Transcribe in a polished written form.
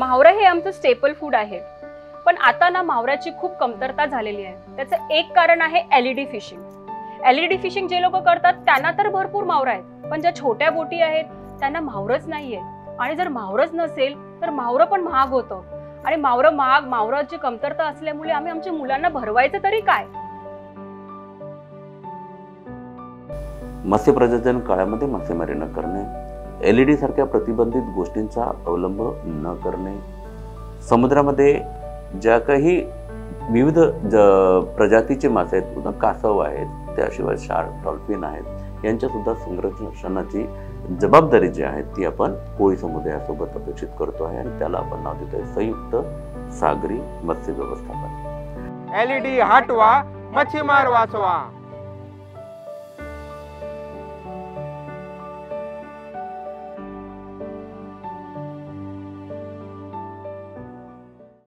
मावरं हे आमचं staple food आहे, पण आता ना मावराची खूप कमतरता झालेली आहे। त्याचं एक कारण आहे एलईडी फिशिंग। एलईडी फिशिंग जे लोक करतात त्यांना तर भरपूर मावरं आहेत, पण ज्या छोट्या बोटी आहेत त्यांना मावरच नाहीये। आणि जर मावरच नसेल तर मावरं पण महाग होतं, आणि मावरं महाग, मावराची कमतरता असल्यामुळे आम्ही आमच्या मुलांना भरवायचं तरी काय? मत्स्य प्रजनन काळामध्ये मासेमारी न करणे, एलईडी सारख्या प्रतिबंधित गोष्टींचा अवलंब न करणे, समुद्रामध्ये ज्या काही विविध प्रजातीचे मासे आहेत, पुन्हा कासव आहेत, त्याशिवाय शार्क, डॉल्फिन आहेत, यांच्या सुद्धा संरक्षणाची जबाबदारी जी आहे ती आपण कोळी समुदायासोबत अपेक्षित करतो आहे, आणि त्याला आपण नाव देतोय संयुक्त सागरी मत्स्य व्यवस्थापन। एलईडी हटवा, मच्छीमार वाचवा।